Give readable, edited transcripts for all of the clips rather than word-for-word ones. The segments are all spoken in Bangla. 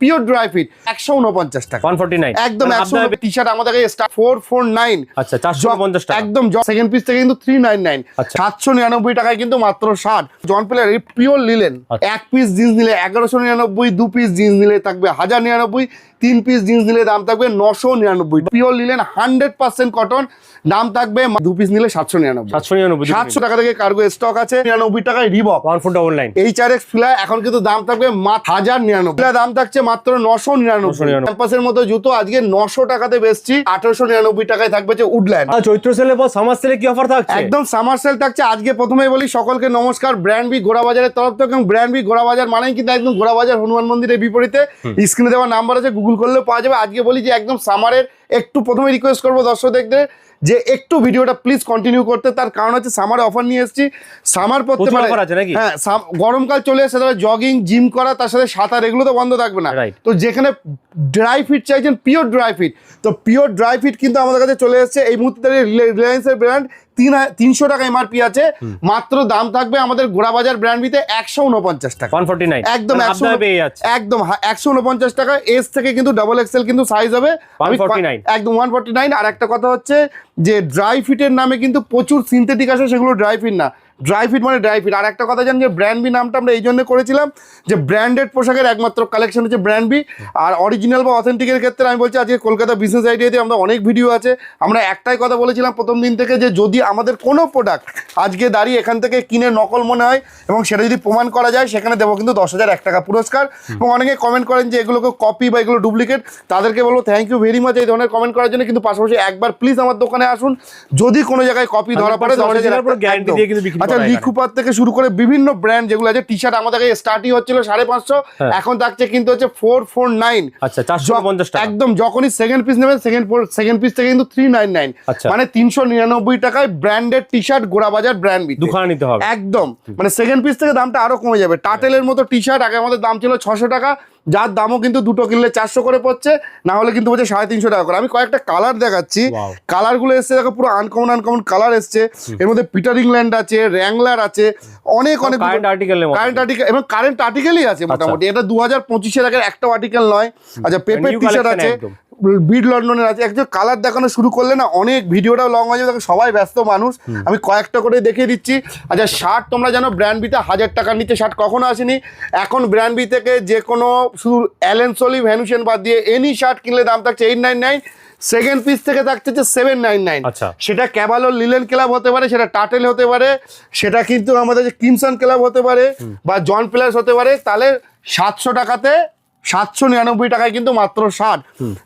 পিওর ড্রাই ফিট 149 টাকা 149 একদম 100 টি-শার্ট আমাদের কাছে স্টার 449 আচ্ছা 450 টাকা একদম সেকেন্ড পিস থেকে কিন্তু 399 799 টাকায় কিন্তু মাত্র 60 জন প্লেয়ার পিওর লিলেন এক পিস জিন্স নিলে 1199 দু পিস জিন্স নিলে থাকবে 1099 তিন পিস জিন্স নিলে দাম থাকবে 999 পিওর লিলেন 100% কটন দাম থাকবে দু পিস নিলে 799 টাকা থেকে কার্গো স্টক আছে 99 টাকায় রিবক 1499 HRX ফিলা এখন কিন্তু দাম থাকবে মাত্র 1099 দাম থাকছে মাত্র 999 ক্যাম্পাসের মতো জুতো আজকে 900 টাকাতে বেচছি 1899 টাকায় থাকবে যে উডল্যান্ড চৈত্র সেলে বা সামার সেলে কি অফার থাকছে একদম সামার সেল থাকছে আজকে প্রথমেই বলি সকলকে নমস্কার ব্র্যান্ড বি গোড়া বাজারের তরফ থেকে এবং ব্র্যান্ড বি গোড়া বাজার মানেই কিন্তু একদম গোড়া বাজার হনুমান মন্দিরের বিপরীতে স্ক্রিনে দেওয়া নাম্বার আছে গুগল করলেও পাওয়া যাবে আজকে বলি যে একদম সামারের একটু প্রথমে রিকোয়েস্ট করবো দর্শকদের যে একটু ভিডিওটা প্লিজ কন্টিনিউ করতে তার কারণ হচ্ছে সামারে অফার নিয়ে এসেছি সামার পড়তে পারে হ্যাঁ গরমকাল চলে এসে তারা জগিং জিম করা তার সাথে সাঁতার এগুলো তো বন্ধ থাকবে না তো যেখানে ড্রাই ফিট চাইছেন পিওর ড্রাই ফিট তো পিওর ড্রাই ফিট কিন্তু আমাদের কাছে চলে এসেছে এই মুহূর্তে রিলায়েন্সের ব্র্যান্ড 300 টাকা এমআরপি আছে মাত্র দাম থাকবে আমাদের গোড়াবাজার ব্র্যান্ড বিতে 149 টাকা 149 একদম একদম 149 টাকা এস থেকে কিন্তু ডাবল এক্সেল কিন্তু সাইজ হবে 149 একদম 149 আর একটা কথা হচ্ছে যে ড্রাই ফিটের নামে কিন্তু প্রচুর সিনথেটিক আছে সেগুলো ড্রাই ফিট না ড্রাই ফিট মানে ড্রাই ফিট আর একটা কথা জানি যে ব্র্যান্ড বি নামটা আমরা এই জন্য করেছিলাম যে ব্র্যান্ডেড পোশাকের একমাত্র কালেকশন হচ্ছে ব্র্যান্ড বি আর অরিজিনাল বা অথেন্টিকের ক্ষেত্রে আমি বলছি আজকে কলকাতা বিজনেস আইডিয়াতে আমরা অনেক ভিডিও আছে আমরা একটাই কথা বলেছিলাম প্রথম দিন থেকে যে যদি আমাদের কোনো প্রোডাক্ট আজকে দাঁড়িয়ে এখান থেকে কিনে নকল মনে হয় এবং সেটা যদি প্রমাণ করা যায় সেখানে দেবো কিন্তু 10,001 টাকা পুরস্কার এবং অনেকে কমেন্ট করেন যে এগুলোকে কপি বা এগুলো ডুপ্লিকেট তাদেরকে বলবো থ্যাংক ইউ ভেরি মাচ এই ধরনের কমেন্ট করার জন্য কিন্তু পাশাপাশি একবার প্লিজ আমার দোকানে আসুন যদি কোনো জায়গায় কপি ধরা পড়ে 10,000 আচ্ছা লিকুপার থেকে শুরু করে বিভিন্ন ব্র্যান্ড যেগুলো আছে টি-শার্ট আমাদের কাছে স্টার্টিং হচ্ছিল 550 এখন থাকছে কিন্তু হচ্ছে 449 আচ্ছা 450 টাকা একদম যখনই সেকেন্ড পিস নেবেন সেকেন্ড পিস থেকে কিন্তু 399 মানে 399 টাকায় ব্র্যান্ডেড টি-শার্ট গোড়াবাজার ব্র্যান্ড বি দুখানা নিতে হবে একদম মানে সেকেন্ড পিস থেকে দামটা আরো কমে যাবে টাটেলের মতো টি-শার্ট আগে আমাদের দাম ছিল 600 টাকা যার দামও কিন্তু দুটো কিনলে 400 করে পড়ছে না হলে কিন্তু হচ্ছে 350 টাকা করে আমি কয়েকটা কালার দেখাচ্ছি কালারগুলো এসছে দেখো পুরো আনকমন কালার এসছে এর মধ্যে পিটার ইংল্যান্ড আছে র্যাংলার আছে অনেক কারেন্ট আর্টিকেল এবং কারেন্ট আর্টিকেলই আছে মোটামুটি এটা 2025 এর আগের একটা আর্টিকেল নয় আচ্ছা পেপের টি-শার্ট আছে বিড লন্ডনের আছে একজন কালার দেখানো শুরু করলে না অনেক ভিডিওটাও লং হয়ে যাবে সবাই ব্যস্ত মানুষ আমি কয়েকটা করে দেখিয়ে দিচ্ছি আচ্ছা শার্ট তোমরা জানো ব্র্যান্ড বিতে 1000 টাকার নিচে শার্ট কখনো আসেনি এখন ব্র্যান্ড বি থেকে যে কোনো শুধু অ্যালেন সলি ভ্যানুশন বাদ দিয়ে এনি শার্ট কিনলে দাম থাকছে 899 সেকেন্ড পিস থেকে থাকছে 799 সেটা ক্যাভালো লিলেন ক্লাব হতে পারে সেটা টাটেল হতে পারে সেটা কিন্তু আমাদের যে কিমসন ক্লাব হতে পারে বা জন প্লাস হতে পারে তাহলে 700 টাকাতে 799 টাকায় কিন্তু মাত্র 60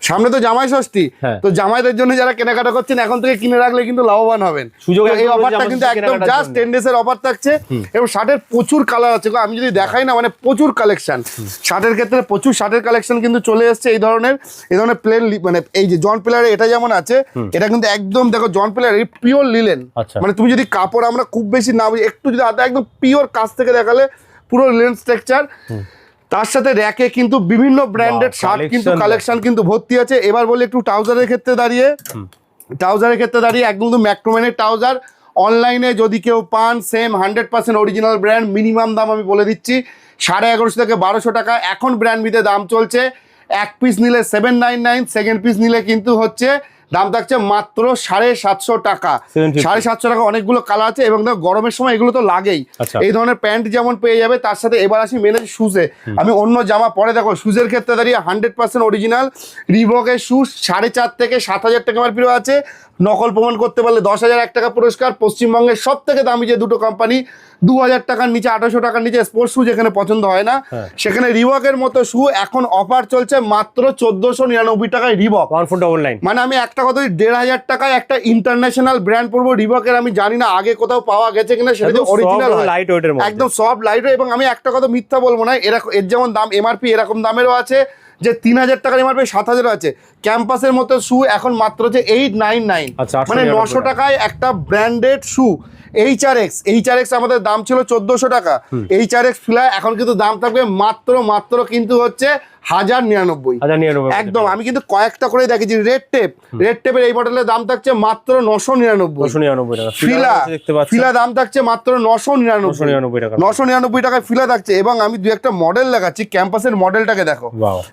সামনে তো জামাই ষষ্ঠী তো জামাইদের জন্য যারা কেনাকাটা করছেন এখন থেকে কিনে রাখলে কিন্তু লাভবান হবেন এই অফারটা কিন্তু একদম জাস্ট 10 ডেজের অফার থাকছে এবং শার্টের প্রচুর কালার আছে আমি যদি দেখাই না মানে প্রচুর কালেকশন শার্টের ক্ষেত্রে প্রচুর শার্টের কালেকশন কিন্তু চলে এসছে এই ধরনের প্লেন মানে এই যে জন প্লেয়ারে এটা যেমন আছে এটা কিন্তু একদম দেখো জন প্লেয়ার পিওর লিলেন মানে তুমি যদি কাপড় আমরা খুব বেশি না একটু যদি একদম পিওর কাছ থেকে দেখালে পুরো লিলেন স্ট্রাকচার তার সাথে র্যাকে কিন্তু বিভিন্ন ব্র্যান্ডেড শার্ট কিন্তু কালেকশন কিন্তু ভর্তি আছে এবার বলি একটু ট্রাউজারের ক্ষেত্রে দাঁড়িয়ে একদম ম্যাক্রোম্যানের ট্রাউজার অনলাইনে যদি কেউ পান সেম 100% অরিজিনাল ব্র্যান্ড মিনিমাম দাম আমি বলে দিচ্ছি 1150 থেকে 1200 টাকা এখন ব্র্যান্ড বিতে দাম চলছে এক পিস নিলে 799 সেকেন্ড পিস নিলে কিন্তু হচ্ছে দাম থাকছে মাত্র 750 টাকা 750 টাকা অনেকগুলো কালার আছে এবং গরমের সময় এগুলো তো লাগেই এই ধরনের প্যান্ট যেমন পেয়ে যাবে তার সাথে এবার আসি মেনের শুজে আমি অন্য জামা পরে দেখো শুজের ক্ষেত্রে দাঁড়িয়ে 100% অরিজিনাল রিবকের শুজ 4,500 থেকে 7,000 টাকা আমার প্রিয় আছে নকল প্রমাণ করতে পারলে 10,001 টাকা পুরস্কার পশ্চিমবঙ্গের সব থেকে দামি যে দুটো কোম্পানি 2000 টাকার নিচে 800 টাকার নিচে স্পোর্টস শু যেখানে পছন্দ হয় না সেখানে রিবকের মতো শু এখন অফার চলছে মাত্র 1499 টাকায় রিবক 1499 মানে আমি একটা কথা 1,500 টাকায় একটা ইন্টারন্যাশনাল ব্র্যান্ড পরবো রিবকের আমি জানি না আগে কোথাও পাওয়া গেছে কিনা সেটা অরিজিনাল লাইট ওয়েটের মধ্যে একদম সফট লাইট ওয়েট এবং আমি একটা কথা মিথ্যা বলবো না এর যেমন দাম এমআরপি এরকম দামেরও আছে যে 3,000 টাকার এমআরপি 7,000 আছে ক্যাম্পাসের মতো শু এখন মাত্র হচ্ছে 899 মানে 900 টাকায় একটা ব্র্যান্ডেড শু HRX আমাদের দাম ছিল 1400 টাকা HRX ফিলা এখন কিন্তু দাম থাকবে মাত্র কিন্তু হচ্ছে 1099 একদম। আমি কিন্তু কয়েকটা করে দেখেছি। রেড টেপের এই মডেলের দাম থাকছে মাত্র 999 টাকা। ফিলা দাম থাকছে মাত্র 999 টাকায় ফিলা থাকছে। এবং আমি দু একটা মডেল দেখাচ্ছি, ক্যাম্পাসের মডেলটাকে দেখো,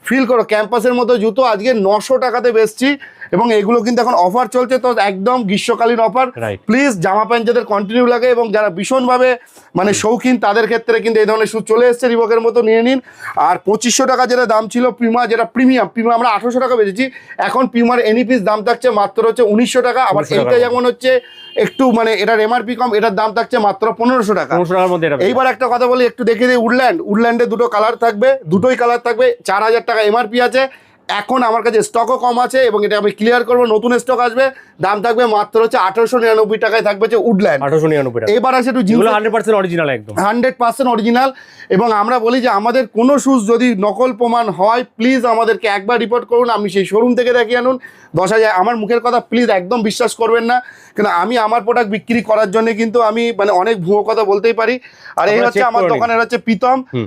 ফিল করো, ক্যাম্পাসের মতো জুতো আজকে 900 টাকাতে বেচছি এবং এগুলো কিন্তু এখন অফার চলছে, তো একদম গ্রীষ্মকালীন অফার। প্লিজ জামা প্যান্ট যাদের কন্টিনিউ লাগে এবং যারা ভীষণভাবে মানে শৌখিন তাদের ক্ষেত্রে কিন্তু এই ধরনের শুজ চলে এসছে রিবকের মতো, নিয়ে নিন। আর 2500 টাকা যেটা দাম ছিল পিউমা, যেটা প্রিমিয়াম আমরা 1800 টাকা বেচেছি, এখন পিউমার এনি পিস দাম থাকছে মাত্র হচ্ছে 1900 টাকা। আবার এইটা যেমন হচ্ছে একটু মানে এটার এমআরপি কম, এটার দাম থাকছে মাত্র 1500 টাকা। এইবার একটা কথা বলি, একটু দেখে দিই উডল্যান্ডে দুটো কালার থাকবে, দুটোই কালার থাকবে, 4000 টাকা এমআরপি আছে। এখন আমার কাছে স্টকও কম আছে এবং এটা আমি ক্লিয়ার করবো, নতুন স্টক আসবে, দাম থাকবে মাত্র হচ্ছে 1899 টাকায় থাকবে যে উডল্যান্ড 1899 টাকা। এবার আসে একটু 100% অরিজিনাল, একদম 100% অরিজিনাল। এবং আমরা বলি যে আমাদের কোনো শুজ যদি নকল প্রমাণ হয় প্লিজ আমাদেরকে একবার রিপোর্ট করুন, আপনি সেই শোরুম থেকে দেখিয়ে আনুন। 10,000 আমার মুখের কথা প্লিজ একদম বিশ্বাস করবেন না, কেন আমি আমার প্রোডাক্ট বিক্রি করার জন্য কিন্তু আমি মানে অনেক ভুয়ো কথা বলতেই পারি। আর এই হচ্ছে আমার দোকানের হচ্ছে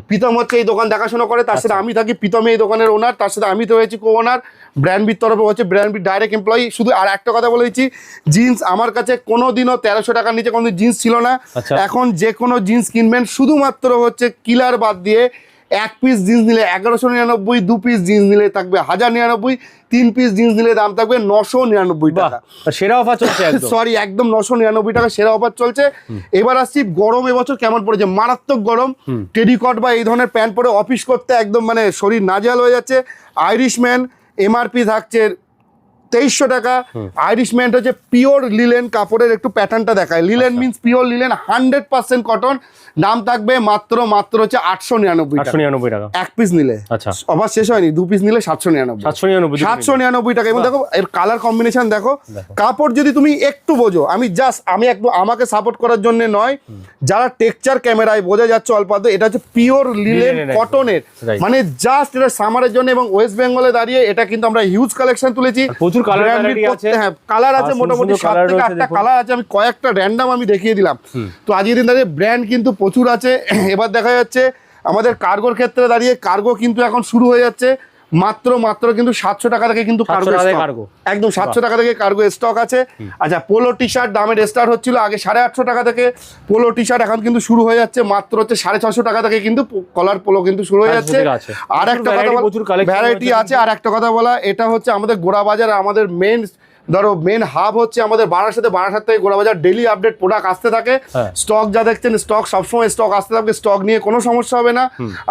প্রীতম হচ্ছে এই দোকান দেখাশোনা করে, তার সাথে আমি থাকি। প্রীতমে এই দোকানের ওনার, তার সাথে আমি তো হয়েছি কো ওনার, ব্র্যান্ডবির তরফে হচ্ছে ব্র্যান্ডবির ডাইরেক্ট এমপ্লয়ি। শুধু আর একটা কথা বলেছি, জিন্স আমার কাছে কোনোদিনও 1300 টাকার নিচে কোনো জিন্স ছিল না। এখন যে কোনো জিন্স কিনবেন শুধুমাত্র হচ্ছে কিলার বাদ দিয়ে 1 পিস জিন্স নিলে 1199, 2 পিস জিন্স নিলে থাকবে 1099, 3 পিস জিন্স নিলে দাম থাকবে 999 টাকা। সেরা অফার চলছে, সরি একদম 999 টাকা সেরা অফার চলছে। এবার আসছি গরম এবছর কেমন পড়েছে, মারাত্মক গরম। টেরিকট বা এই ধরনের প্যান্ট পরে অফিস করতে একদম মানে শরীর নাজেহাল হয়ে যাচ্ছে। আইরিশম্যান এমআরপি থাকছে 2300 টাকা। আইরিশম্যান হচ্ছে পিওর লিলেন কাপড়ের, একটু প্যাটার্নটা দেখায়, linen means pure linen 100% cotton, দাম থাকবে মাত্র হচ্ছে 899 টাকা 1 পিস নিলে। আচ্ছা অফার শেষ হয়নি, 2 পিস নিলে 799 টাকা। এবং দেখো এর কালার কম্বিনেশন দেখো, কাপড় যদি তুমি একটু বোঝো, আমি একটু আমাকে সাপোর্ট করার জন্য নয়, যারা টেক্সচার ক্যামেরায় বোঝা যাচ্ছে অল্প, এটা হচ্ছে পিওর লিলেন কটনের, মানে জাস্ট এটা সামারের জন্য। এবং ওয়েস্ট বেঙ্গলে দাঁড়িয়ে এটা কিন্তু আমরা হিউজ কালেকশন তুলেছি, প্রচুর কালার আছে, মোটামুটি 7 থেকে 8টা কালার আছে। আমি কয়েকটা র্যান্ডম আমি দেখিয়ে দিলাম। তো আজকের দিন দাঁড়িয়ে ব্র্যান্ড কিন্তু প্রচুর আছে। এবার দেখা যাচ্ছে আমাদের কার্গোর ক্ষেত্রে দাঁড়িয়ে কার্গো কিন্তু এখন শুরু হয়ে যাচ্ছে মাত্র কিন্তু 700 টাকা থেকে কিন্তু কার্গো একদম 700 টাকা থেকে কার্গো স্টক আছে। আচ্ছা পোলো টি শার্ট দামের স্টার্ট হচ্ছিল আগে 850 টাকা থেকে, পোলো টি শার্ট এখন কিন্তু শুরু হয়ে যাচ্ছে মাত্র হচ্ছে 650 টাকা থেকে কিন্তু কলার পোলো কিন্তু শুরু হয়ে যাচ্ছে। আর একটা কথা ভ্যারাইটি আছে, আর একটা কথা বলা, এটা হচ্ছে আমাদের গোড়াবাজার, আমাদের মেন হাব হচ্ছে আমাদের বারাসাতে থেকে গোড়াবাজার, ডেইলি আপডেট প্রোডাক্ট আসতে থাকে। স্টক যা দেখছেন স্টক সবসময় স্টক আসতে থাকবে, স্টক নিয়ে কোনো সমস্যা হবে না।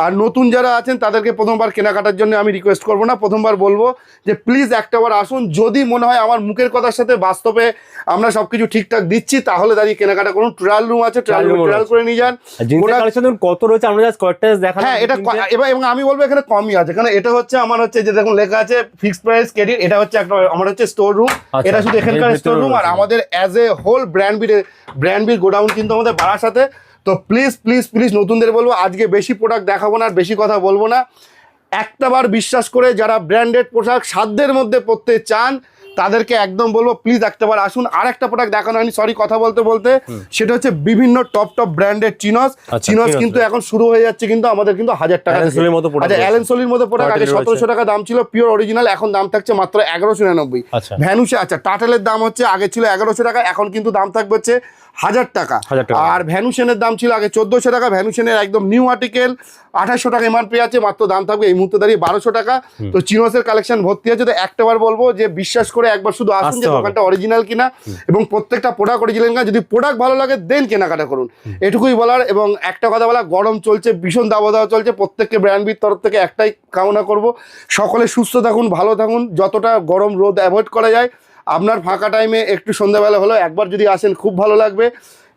আর নতুন যারা আছেন তাদেরকে প্রথমবার কেনাকাটার জন্য আমি রিকোয়েস্ট করবো না, প্রথমবার বলবো যে প্লিজ একটাবার আসুন। যদি মনে হয় আমার মুখের কথার সাথে বাস্তবে আমরা সবকিছু ঠিকঠাক দিচ্ছি তাহলে দাঁড়িয়ে কেনাকাটা করুন। ট্রায়াল রুম আছে, ট্রায়াল করে নিয়ে যান। কত রয়েছে আমরা জাস্ট কয়েকটা দেখালাম। হ্যাঁ এটা এবং আমি বলবো এখানে কমই আছে, কারণ এটা হচ্ছে আমার হচ্ছে যে দেখুন লেখা আছে ফিক্সড প্রাইস ক্রেডিট, এটা হচ্ছে একটা আমার হচ্ছে স্টোর রুম, এটা শুধু এখানকার স্টোর রুম। আর আমাদের অ্যাজ এ হোল ব্র্যান্ডবির গোডাউন কিন্তু আমাদের বারাসাতে। তো প্লিজ নতুনদের বলবো আজকে বেশি প্রোডাক্ট দেখাবো না, বেশি কথা বলবো না। একটাবার বিশ্বাস করে যারা ব্র্যান্ডেড পোশাক সাধ্যের মধ্যে পরতে চান তাদেরকে একদম বলবো প্লিজ একটাবার আসুন। আর একটা প্রোডাক্ট দেখানো হয়নি, সরি কথা বলতে সেটা হচ্ছে বিভিন্ন টপ ব্র্যান্ডেড চিনস কিন্তু এখন শুরু হয়ে যাচ্ছে কিন্তু আমাদের কিন্তু 1000 টাকা। আচ্ছা অ্যালেন সোলির মতো প্রোডাক্ট আগে 1700 টাকা দাম ছিল পিওর অরিজিনাল, এখন দাম থাকছে মাত্র 1199। ভ্যানুসে আচ্ছা টাটেলের দাম হচ্ছে আগে ছিল 1100 টাকা, এখন কিন্তু দাম থাকবে হচ্ছে 1000 টাকা। আর ভ্যানুসেনের দাম ছিল আগে 1400 টাকা, ভ্যানুসেনের একদম নিউ আর্টিকেল 2800 টাকা এমআরপি আছে, মাত্র দাম থাকবে এই মুহূর্তে দাঁড়িয়ে 1200 টাকা। তো চিনোসের কালেকশন ভর্তি আছে। তো একটাবার বলবো যে বিশ্বাস করে একবার শুধু আসুন যে দোকানটা অরিজিনাল কিনা এবং প্রত্যেকটা প্রোডাক্ট অরিজিনাল কিনা, যদি প্রোডাক্ট ভালো লাগে দেন কেনাকাটা করুন, এটুকুই বলার। এবং একটা কথা বলা, গরম চলছে, ভীষণ দাবদাহ চলছে, প্রত্যেককে ব্র্যান্ডবির তরফ থেকে একটাই কামনা করব, সকলে সুস্থ থাকুন, ভালো থাকুন, যতটা গরম রোদ অ্যাভয়েড করা যায়। আপনার ফাঁকা টাইমে একটু সন্ধ্যাবেলা হলো একবার যদি আসেন খুব ভালো লাগবে,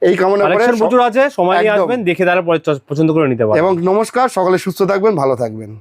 এই কামনা করে। প্রচুর আছে, সময় নিয়ে আসবেন, দেখে তারা পছন্দ করে নিতে পারবেন। এবং নমস্কার, সকলে সুস্থ থাকবেন, ভালো থাকবেন।